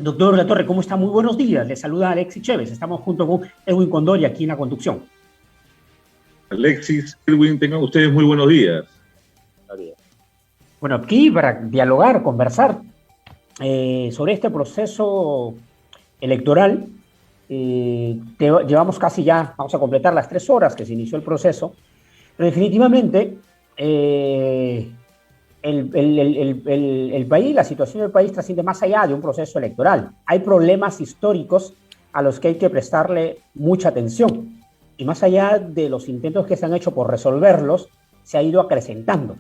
Doctor La Torre, ¿cómo está? Muy buenos días. Le saluda Alexis Chévez. Estamos junto con Edwin Condori aquí en la conducción. Alexis, Edwin, tengan ustedes muy buenos días. Bueno, aquí para dialogar, conversar sobre este proceso electoral. Llevamos casi ya, vamos a completar las 3 horas que se inició el proceso, pero definitivamente el país, la situación del país trasciende más allá de un proceso electoral. Hay problemas históricos a los que hay que prestarle mucha atención. Y más allá de los intentos que se han hecho por resolverlos, se ha ido acrecentando.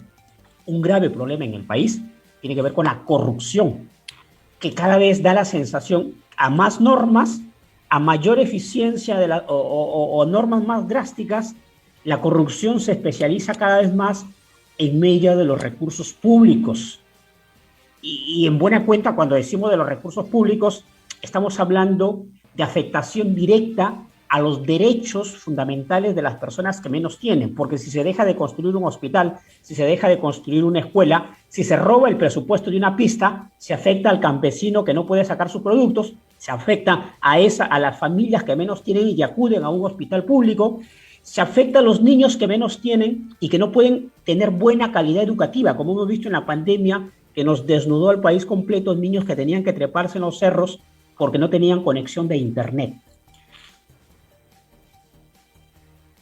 Un grave problema en el país tiene que ver con la corrupción, que cada vez da la sensación a más normas, a mayor eficiencia o normas más drásticas, la corrupción se especializa cada vez más en medio de los recursos públicos. Y en buena cuenta, cuando decimos de los recursos públicos, estamos hablando de afectación directa a los derechos fundamentales de las personas que menos tienen, porque si se deja de construir un hospital, si se deja de construir una escuela, si se roba el presupuesto de una pista, se afecta al campesino que no puede sacar sus productos, se afecta a las familias que menos tienen y que acuden a un hospital público, se afecta a los niños que menos tienen y que no pueden tener buena calidad educativa, como hemos visto en la pandemia, que nos desnudó al país completo, niños que tenían que treparse en los cerros porque no tenían conexión de internet.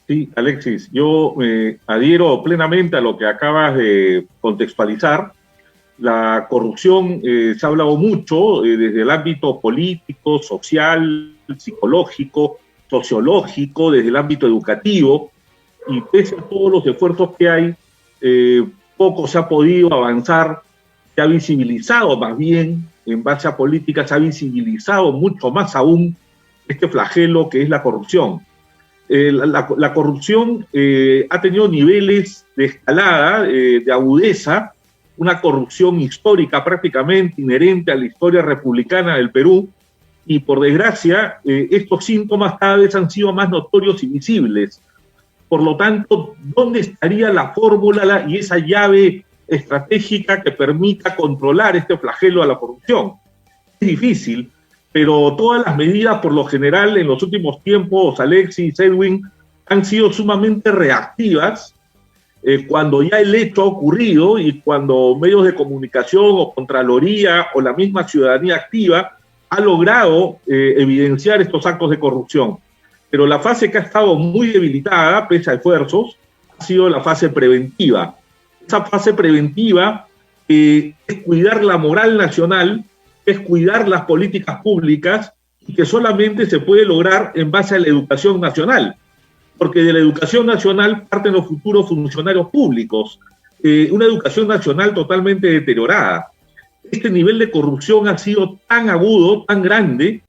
Sí, Alexis, yo adhiero plenamente a lo que acabas de contextualizar. La corrupción se ha hablado mucho desde el ámbito político, social, psicológico, sociológico, desde el ámbito educativo, y pese a todos los esfuerzos que hay, poco se ha podido avanzar. Se ha visibilizado más bien, en base a políticas, se ha visibilizado mucho más aún este flagelo que es la corrupción. La corrupción ha tenido niveles de escalada, de agudeza, una corrupción histórica prácticamente inherente a la historia republicana del Perú, y por desgracia estos síntomas cada vez han sido más notorios y visibles. Por lo tanto, ¿dónde estaría la fórmula y esa llave estratégica que permita controlar este flagelo a la corrupción? Es difícil, pero todas las medidas, por lo general, en los últimos tiempos, Alexis, Edwin, han sido sumamente reactivas cuando ya el hecho ha ocurrido y cuando medios de comunicación o Contraloría o la misma ciudadanía activa ha logrado evidenciar estos actos de corrupción. Pero la fase que ha estado muy debilitada, pese a esfuerzos, ha sido la fase preventiva. Esa fase preventiva es cuidar la moral nacional, es cuidar las políticas públicas, y que solamente se puede lograr en base a la educación nacional, porque de la educación nacional parten los futuros funcionarios públicos. Una educación nacional totalmente deteriorada. Este nivel de corrupción ha sido tan agudo, tan grande,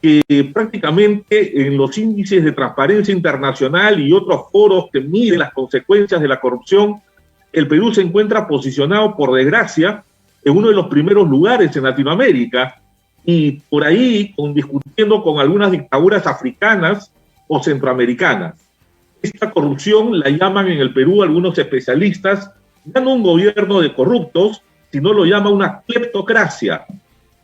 que prácticamente en los índices de transparencia internacional y otros foros que miden las consecuencias de la corrupción, el Perú se encuentra posicionado, por desgracia, en uno de los primeros lugares en Latinoamérica, y por ahí discutiendo con algunas dictaduras africanas o centroamericanas. Esta corrupción la llaman en el Perú algunos especialistas, ya no un gobierno de corruptos, sino lo llama una cleptocracia.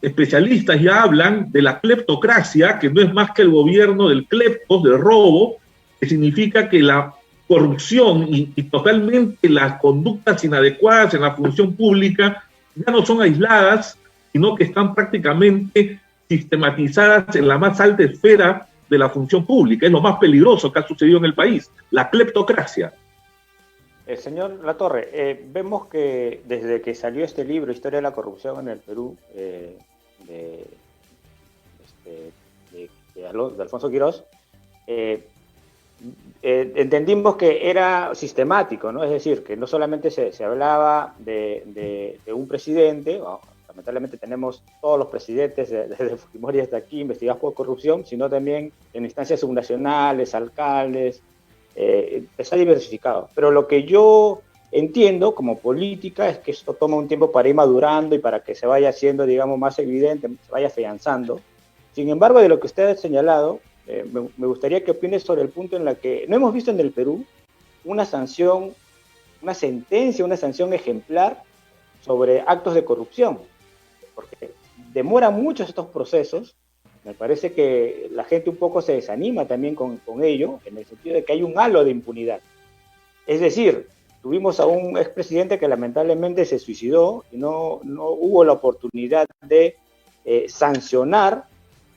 Especialistas ya hablan de la cleptocracia, que no es más que el gobierno del kleptos, del robo, que significa que la corrupción y totalmente las conductas inadecuadas en la función pública ya no son aisladas, sino que están prácticamente sistematizadas en la más alta esfera de la función pública. Es lo más peligroso que ha sucedido en el país, la cleptocracia. Señor Latorre, vemos que desde que salió este libro, Historia de la Corrupción en el Perú, de Alfonso Quirós, entendimos que era sistemático, ¿no? Es decir, que no solamente se hablaba de un presidente, lamentablemente tenemos todos los presidentes desde Fujimori hasta aquí investigados por corrupción, sino también en instancias subnacionales, alcaldes, está diversificado. Pero lo que yo entiendo como política es que esto toma un tiempo para ir madurando y para que se vaya haciendo, digamos, más evidente, se vaya afianzando. Sin embargo, de lo que usted ha señalado, me gustaría que opine sobre el punto en el que no hemos visto en el Perú una sanción, una sanción ejemplar sobre actos de corrupción. Porque demoran mucho estos procesos. Me parece que la gente un poco se desanima también con ello, en el sentido de que hay un halo de impunidad. Es decir, tuvimos a un expresidente que lamentablemente se suicidó y no hubo la oportunidad de sancionar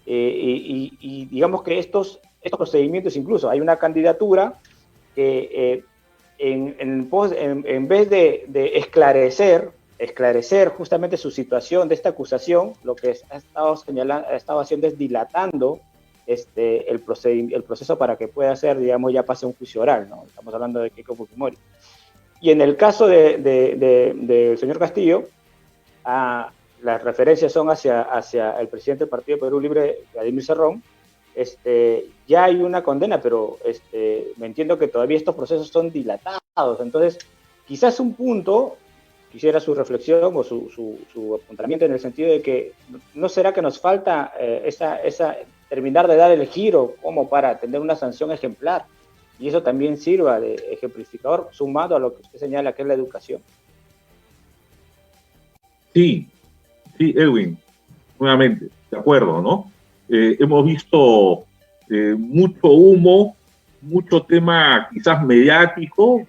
y digamos que estos procedimientos, incluso hay una candidatura que en vez de esclarecer justamente su situación de esta acusación, lo que ha estado haciendo es dilatando el proceso para que pueda ser, digamos, ya pase un juicio oral, ¿no? Estamos hablando de Keiko Fujimori. Y en el caso del señor Castillo, las referencias son hacia el presidente del Partido Perú Libre, Vladimir Cerrón. Ya hay una condena, pero me entiendo que todavía estos procesos son dilatados. Entonces, quizás un punto, quisiera su reflexión o su apuntamiento en el sentido de que no será que nos falta terminar de dar el giro como para tener una sanción ejemplar, y eso también sirva de ejemplificador, sumado a lo que usted señala, que es la educación. Sí, Edwin, nuevamente, de acuerdo, ¿no? Hemos visto mucho humo, mucho tema quizás mediático,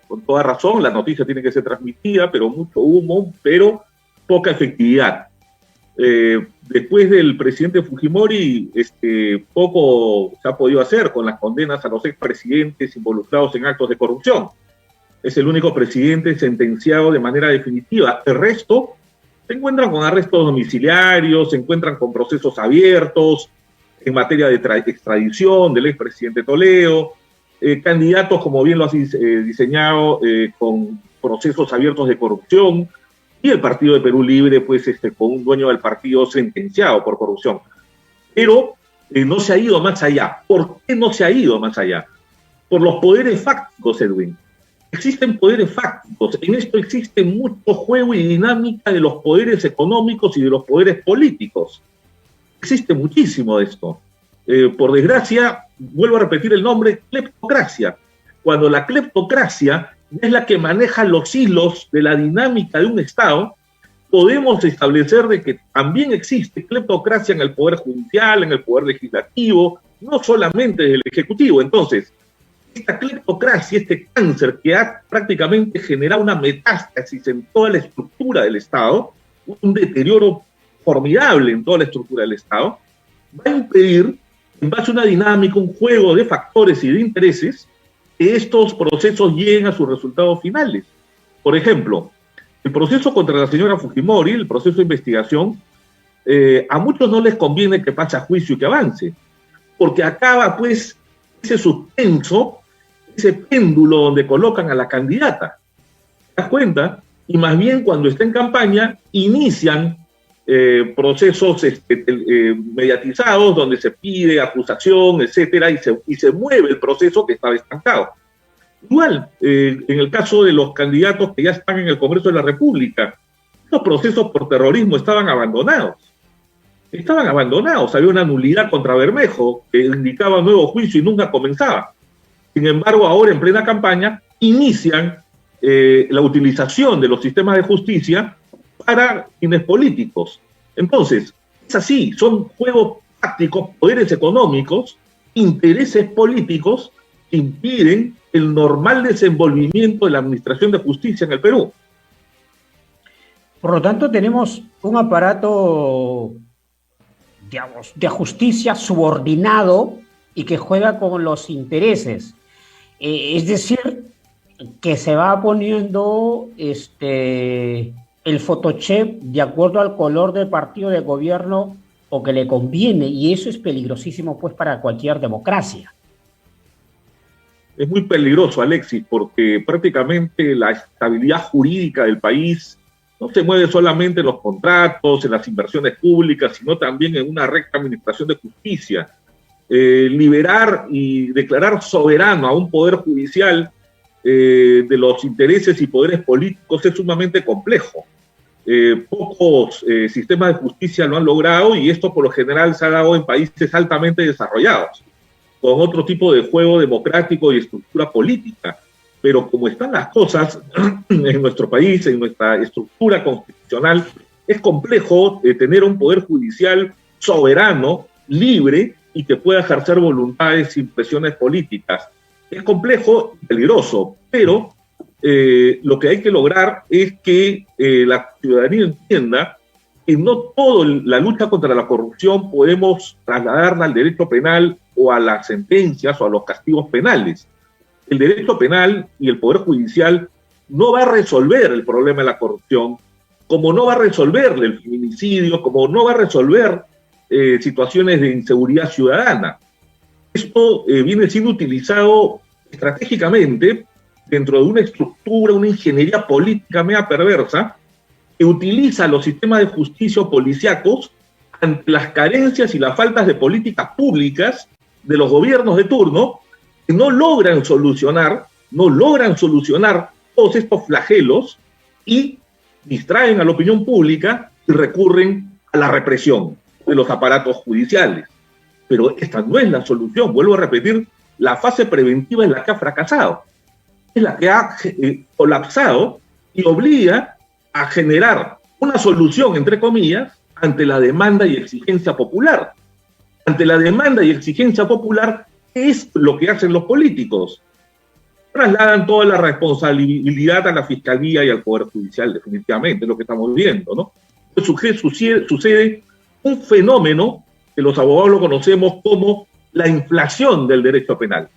con toda razón, la noticia tiene que ser transmitida, pero mucho humo, pero poca efectividad. Después del presidente Fujimori, poco se ha podido hacer con las condenas a los expresidentes involucrados en actos de corrupción. Es el único presidente sentenciado de manera definitiva. El resto se encuentran con arrestos domiciliarios, se encuentran con procesos abiertos en materia de extradición del expresidente Toledo, candidatos, como bien lo has diseñado, con procesos abiertos de corrupción, y el Partido de Perú Libre, pues, con un dueño del partido sentenciado por corrupción. Pero no se ha ido más allá. ¿Por qué no se ha ido más allá? Por los poderes fácticos, Edwin. Existen poderes fácticos. En esto existe mucho juego y dinámica de los poderes económicos y de los poderes políticos. Existe muchísimo de esto. Por desgracia, vuelvo a repetir el nombre, cleptocracia. Cuando la cleptocracia es la que maneja los hilos de la dinámica de un Estado, podemos establecer de que también existe cleptocracia en el Poder Judicial, en el Poder Legislativo, no solamente del Ejecutivo. Entonces, esta cleptocracia, este cáncer que ha prácticamente generado una metástasis en toda la estructura del Estado, un deterioro formidable en toda la estructura del Estado, va a impedir, en base a una dinámica, un juego de factores y de intereses, que estos procesos lleguen a sus resultados finales. Por ejemplo, el proceso contra la señora Fujimori, el proceso de investigación, a muchos no les conviene que pase a juicio y que avance, porque acaba, pues, ese suspenso, ese péndulo donde colocan a la candidata. ¿Te das cuenta? Y más bien cuando está en campaña, inician procesos mediatizados donde se pide acusación, etcétera, y se mueve el proceso que estaba estancado. Igual, en el caso de los candidatos que ya están en el Congreso de la República, los procesos por terrorismo estaban abandonados. Había una nulidad contra Bermejo que indicaba un nuevo juicio y nunca comenzaba. Sin embargo, ahora en plena campaña inician la utilización de los sistemas de justicia para fines políticos. Entonces, es así, son juegos tácticos, poderes económicos, intereses políticos que impiden el normal desenvolvimiento de la administración de justicia en el Perú. Por lo tanto, tenemos un aparato, digamos, de justicia subordinado y que juega con los intereses. Es decir, que se va poniendo el photoshop de acuerdo al color del partido de gobierno o que le conviene, y eso es peligrosísimo, pues, para cualquier democracia. Es muy peligroso, Alexis, porque prácticamente la estabilidad jurídica del país no se mueve solamente en los contratos, en las inversiones públicas, sino también en una recta administración de justicia. Liberar y declarar soberano a un poder judicial de los intereses y poderes políticos es sumamente complejo. Pocos sistemas de justicia lo han logrado, y esto por lo general se ha dado en países altamente desarrollados, con otro tipo de juego democrático y estructura política. Pero como están las cosas en nuestro país, en nuestra estructura constitucional, Es complejo tener un poder judicial soberano, libre y que pueda ejercer voluntades sin presiones políticas. Es complejo y peligroso, pero lo que hay que lograr es que la ciudadanía entienda que no toda la lucha contra la corrupción podemos trasladarla al derecho penal o a las sentencias o a los castigos penales. El derecho penal y el Poder Judicial no va a resolver el problema de la corrupción, como no va a resolver el feminicidio, como no va a resolver situaciones de inseguridad ciudadana. Esto viene siendo utilizado estratégicamente dentro de una estructura, una ingeniería política media perversa, que utiliza los sistemas de justicia policíacos ante las carencias y las faltas de políticas públicas de los gobiernos de turno, que no logran solucionar todos estos flagelos y distraen a la opinión pública y recurren a la represión de los aparatos judiciales. Pero esta no es la solución, vuelvo a repetir, la fase preventiva es la que ha fracasado, es la que ha colapsado y obliga a generar una solución, entre comillas, ante la demanda y exigencia popular. Ante la demanda y exigencia popular, ¿qué es lo que hacen los políticos? Trasladan toda la responsabilidad a la Fiscalía y al Poder Judicial, definitivamente, es lo que estamos viendo, ¿no? Sucede un fenómeno que los abogados lo conocemos como la inflación del derecho penal,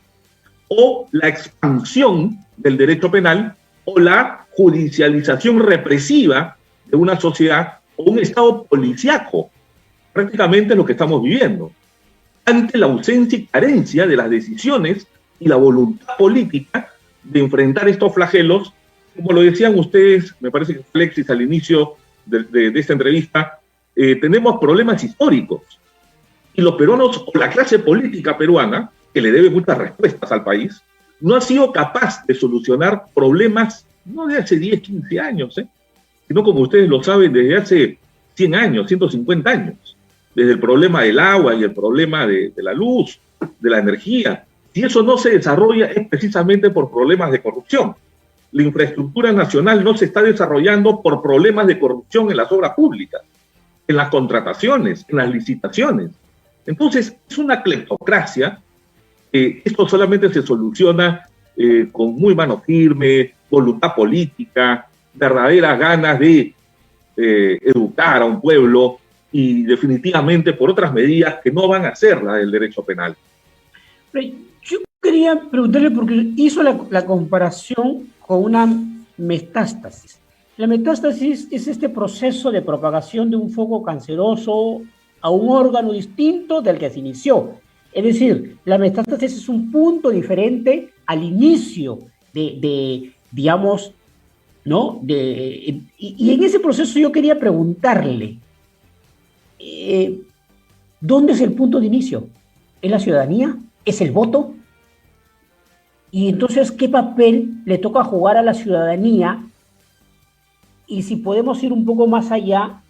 o la expansión del derecho penal, o la judicialización represiva de una sociedad, o un estado policíaco. Prácticamente lo que estamos viviendo. Ante la ausencia y carencia de las decisiones y la voluntad política de enfrentar estos flagelos, como lo decían ustedes, me parece que Alexis al inicio de esta entrevista, tenemos problemas históricos. Y los peruanos, o la clase política peruana, que le debe muchas respuestas al país, no ha sido capaz de solucionar problemas, no de hace 10, 15 años, sino como ustedes lo saben, desde hace 100 años, 150 años, desde el problema del agua y el problema de la luz, de la energía. Si eso no se desarrolla es precisamente por problemas de corrupción. La infraestructura nacional no se está desarrollando por problemas de corrupción en las obras públicas, en las contrataciones, en las licitaciones. Entonces, es una cleptocracia. Esto solamente se soluciona con muy mano firme, voluntad política, verdaderas ganas de educar a un pueblo y definitivamente por otras medidas que no van a ser la del derecho penal. Yo quería preguntarle, porque hizo la comparación con una metástasis. La metástasis es este proceso de propagación de un foco canceroso a un órgano distinto del que se inició. Es decir, la metástasis es un punto diferente al inicio digamos, ¿no? Y en ese proceso yo quería preguntarle, ¿dónde es el punto de inicio? ¿Es la ciudadanía? ¿Es el voto? Y entonces, ¿qué papel le toca jugar a la ciudadanía? Y si podemos ir un poco más allá,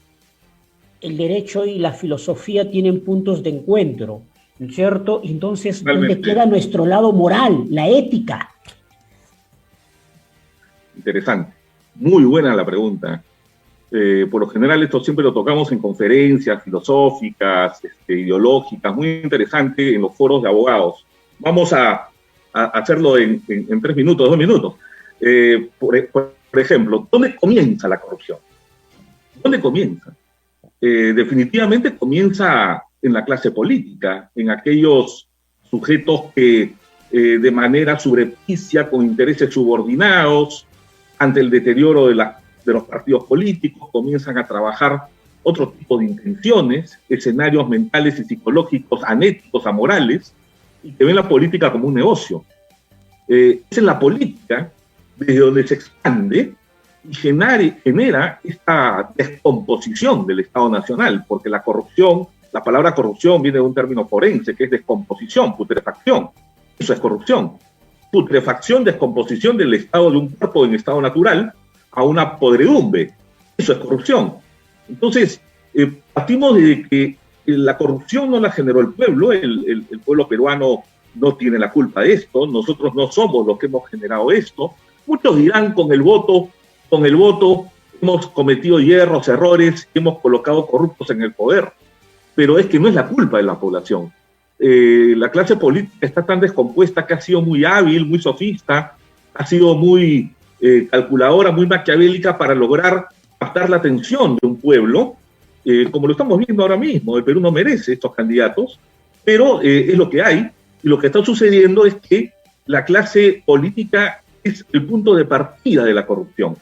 el derecho y la filosofía tienen puntos de encuentro, ¿no es cierto? Entonces, ¿dónde queda nuestro lado moral, la ética? Interesante. Muy buena la pregunta. Por lo general esto siempre lo tocamos en conferencias filosóficas, ideológicas, muy interesante en los foros de abogados. Vamos a hacerlo en 3 minutos, 2 minutos. Por ejemplo, ¿dónde comienza la corrupción? ¿Dónde comienza? Definitivamente comienza en la clase política, en aquellos sujetos que de manera subrepticia, con intereses subordinados, ante el deterioro de los partidos políticos, comienzan a trabajar otro tipo de intenciones, escenarios mentales y psicológicos anéticos, amorales, y que ven la política como un negocio. Es en la política desde donde se expande y genera esta descomposición del Estado Nacional, porque la corrupción, la palabra corrupción viene de un término forense, que es descomposición, putrefacción. Eso es corrupción. Putrefacción, descomposición del estado de un cuerpo en estado natural a una podredumbre. Eso es corrupción. Entonces, partimos de que la corrupción no la generó el pueblo, el pueblo peruano no tiene la culpa de esto, nosotros no somos los que hemos generado esto. Muchos dirán con el voto hemos cometido hierros, errores, hemos colocado corruptos en el poder, pero es que no es la culpa de la población. La clase política está tan descompuesta que ha sido muy hábil, muy sofista, ha sido muy calculadora, muy maquiavélica para lograr captar la atención de un pueblo, como lo estamos viendo ahora mismo. El Perú no merece estos candidatos, pero es lo que hay, y lo que está sucediendo es que la clase política es el punto de partida de la corrupción.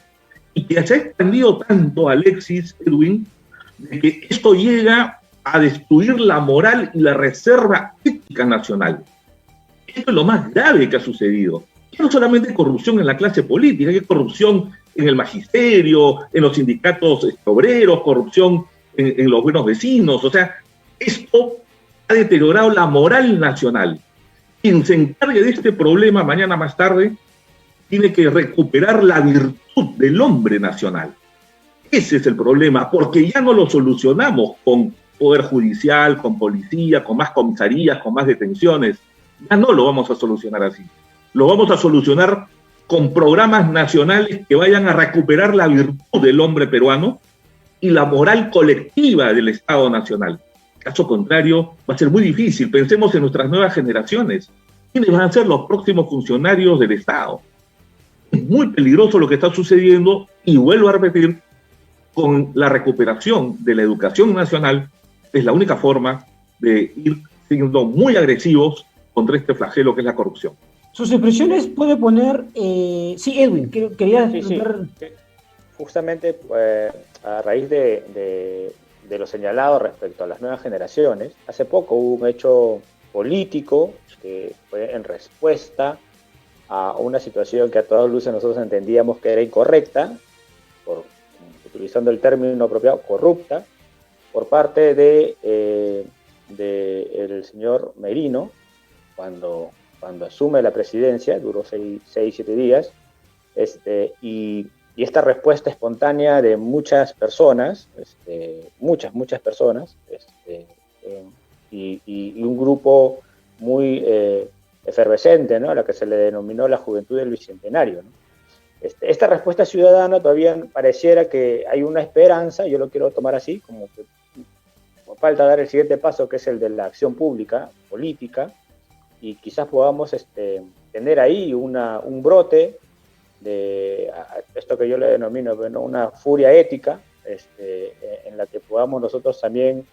Y que se ha expandido tanto, Alexis, Edwin, de que esto llega a destruir la moral y la reserva ética nacional. Esto es lo más grave que ha sucedido. Y no solamente corrupción en la clase política, hay corrupción en el magisterio, en los sindicatos obreros, corrupción en los buenos vecinos. O sea, esto ha deteriorado la moral nacional. Quien se encargue de este problema mañana más tarde tiene que recuperar la virtud del hombre nacional. Ese es el problema, porque ya no lo solucionamos con poder judicial, con policía, con más comisarías, con más detenciones. Ya no lo vamos a solucionar así. Lo vamos a solucionar con programas nacionales que vayan a recuperar la virtud del hombre peruano y la moral colectiva del Estado nacional. Caso contrario, va a ser muy difícil. Pensemos en nuestras nuevas generaciones. ¿Quiénes van a ser los próximos funcionarios del Estado? Es muy peligroso lo que está sucediendo, y vuelvo a repetir, con la recuperación de la educación nacional es la única forma de ir siendo muy agresivos contra este flagelo que es la corrupción. Sus expresiones puede poner... Sí, Edwin, quería... Sí. Justamente a raíz de lo señalado respecto a las nuevas generaciones, hace poco hubo un hecho político que fue en respuesta a una situación que a todas luces nosotros entendíamos que era incorrecta, utilizando el término apropiado, corrupta, por parte de el señor Merino, cuando asume la presidencia. Duró 6-7 días, y esta respuesta espontánea de muchas personas, muchas personas, y un grupo muy efervescente, ¿no?, a la que se le denominó la Juventud del Bicentenario, ¿no? Esta respuesta ciudadana todavía pareciera que hay una esperanza. Yo lo quiero tomar así, como que falta dar el siguiente paso, que es el de la acción pública, política, y quizás podamos tener ahí un brote de esto que yo le denomino, ¿no?, una furia ética, en la que podamos nosotros también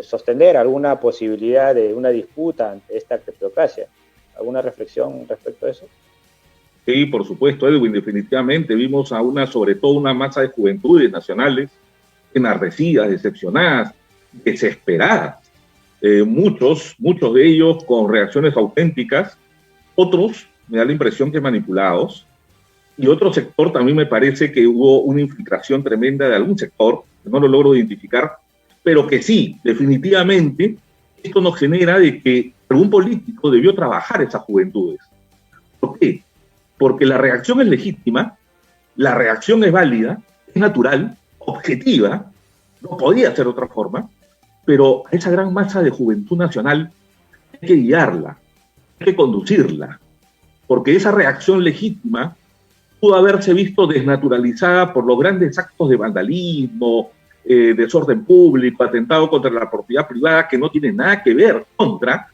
sostener alguna posibilidad de una disputa ante esta cleptocracia. ¿Alguna reflexión respecto a eso? Sí, por supuesto, Edwin, definitivamente vimos sobre todo una masa de juventudes nacionales enardecidas, decepcionadas, desesperadas. Muchos de ellos con reacciones auténticas, otros me da la impresión que manipulados, y otro sector también me parece que hubo una infiltración tremenda de algún sector, que no lo logro identificar, pero que sí, definitivamente, esto nos genera de que algún político debió trabajar esas juventudes. ¿Por qué? Porque la reacción es legítima, la reacción es válida, es natural, objetiva, no podía ser de otra forma, pero a esa gran masa de juventud nacional hay que guiarla, hay que conducirla, porque esa reacción legítima pudo haberse visto desnaturalizada por los grandes actos de vandalismo, desorden público, atentado contra la propiedad privada, que no tiene nada que ver contra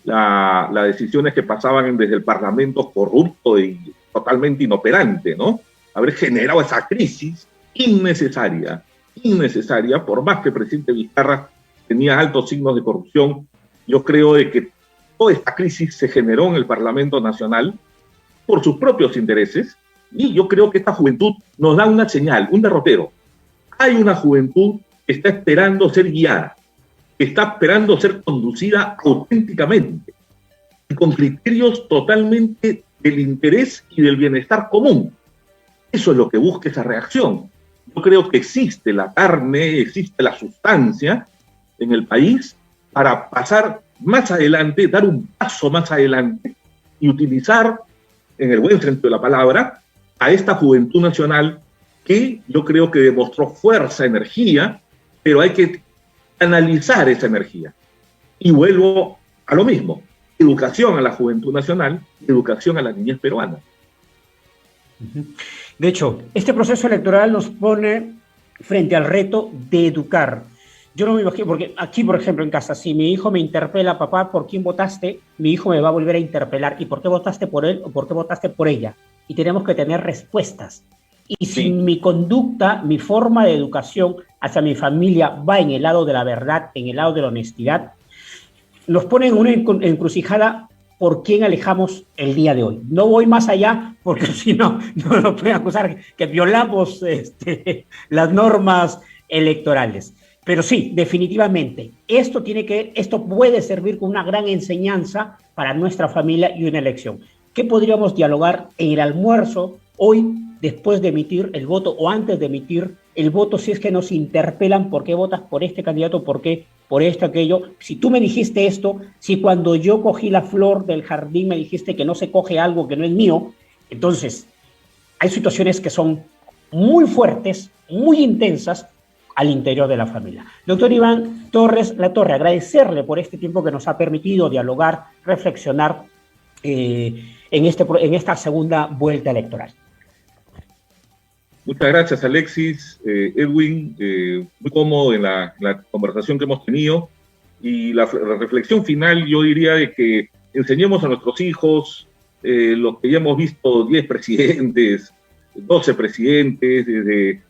las decisiones que pasaban desde el Parlamento corrupto y totalmente inoperante, ¿no? Haber generado esa crisis innecesaria, por más que el presidente Vizcarra tenía altos signos de corrupción. Yo creo de que toda esta crisis se generó en el Parlamento Nacional por sus propios intereses, y yo creo que esta juventud nos da una señal, un derrotero. Hay una juventud que está esperando ser guiada, que está esperando ser conducida auténticamente y con criterios totalmente del interés y del bienestar común. Eso es lo que busca esa reacción. Yo creo que existe la carne, existe la sustancia en el país para pasar más adelante, dar un paso más adelante y utilizar, en el buen sentido de la palabra, a esta juventud nacional que yo creo que demostró fuerza, energía, pero hay que analizar esa energía. Y vuelvo a lo mismo: educación a la juventud nacional, educación a la niñez peruana. De hecho, este proceso electoral nos pone frente al reto de educar. Yo no me imagino, porque aquí, por ejemplo, en casa, si mi hijo me interpela, papá, ¿por quién votaste? Mi hijo me va a volver a interpelar. ¿Y por qué votaste por él o por qué votaste por ella? Y tenemos que tener respuestas. Y si Sí. mi conducta, mi forma de educación hacia mi familia va en el lado de la verdad, en el lado de la honestidad, nos pone en una encrucijada por quién alejamos el día de hoy. No voy más allá porque si no, no nos pueden acusar que violamos las normas electorales. Pero sí, definitivamente, esto puede servir como una gran enseñanza para nuestra familia y una elección. ¿Qué podríamos dialogar en el almuerzo hoy, después de emitir el voto o antes de emitir el voto, si es que nos interpelan por qué votas por este candidato, por qué, por esto, aquello? Si tú me dijiste esto, si cuando yo cogí la flor del jardín me dijiste que no se coge algo que no es mío, entonces hay situaciones que son muy fuertes, muy intensas al interior de la familia. Doctor Iván Torres Latorre, agradecerle por este tiempo que nos ha permitido dialogar, reflexionar en esta segunda vuelta electoral. Muchas gracias, Alexis, Edwin, muy cómodo en la conversación que hemos tenido. Y la reflexión final, yo diría de que enseñemos a nuestros hijos lo que ya hemos visto, 10 presidentes, 12 presidentes, desde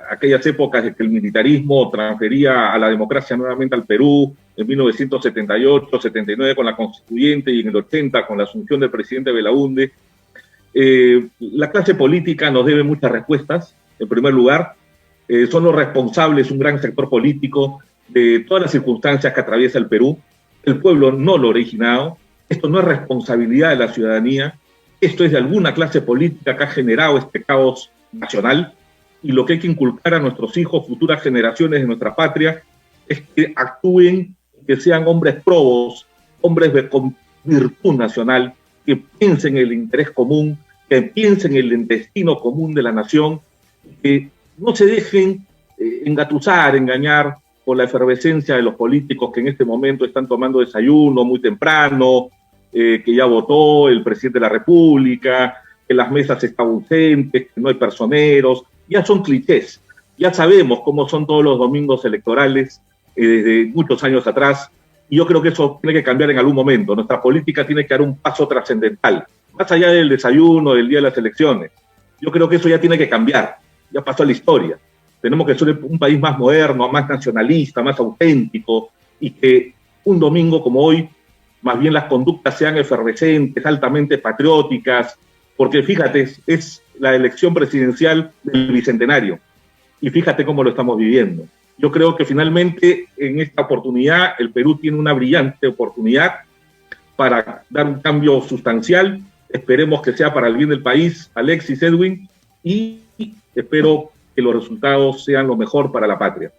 aquellas épocas de que el militarismo transfería a la democracia nuevamente al Perú, en 1978, 79 con la Constituyente y en el 80 con la asunción del presidente Belaúnde. La clase política nos debe muchas respuestas. En primer lugar, son los responsables, un gran sector político, de todas las circunstancias que atraviesa el Perú. El pueblo no lo ha originado. Esto no es responsabilidad de la ciudadanía. Esto es de alguna clase política que ha generado este caos nacional. Y lo que hay que inculcar a nuestros hijos, futuras generaciones de nuestra patria, es que actúen, que sean hombres probos, hombres con virtud nacional, que piensen en el interés común, que piensen en el destino común de la nación, que no se dejen engatusar, engañar por la efervescencia de los políticos que en este momento están tomando desayuno muy temprano, que ya votó el presidente de la República, que las mesas están ausentes, que no hay personeros. Ya son clichés, ya sabemos cómo son todos los domingos electorales desde muchos años atrás, y yo creo que eso tiene que cambiar en algún momento. Nuestra política tiene que dar un paso trascendental, más allá del desayuno, del día de las elecciones. Yo creo que eso ya tiene que cambiar, ya pasó a la historia. Tenemos que ser un país más moderno, más nacionalista, más auténtico, y que un domingo como hoy, más bien las conductas sean efervescentes, altamente patrióticas, porque fíjate, es la elección presidencial del Bicentenario, y fíjate cómo lo estamos viviendo. Yo creo que finalmente en esta oportunidad el Perú tiene una brillante oportunidad para dar un cambio sustancial. Esperemos que sea para el bien del país, Alexis, Edwin, y espero que los resultados sean lo mejor para la patria.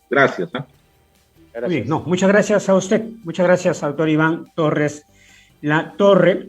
Gracias. Gracias. Bien, no, muchas gracias a usted. Muchas gracias, doctor Iván Torres Latorre.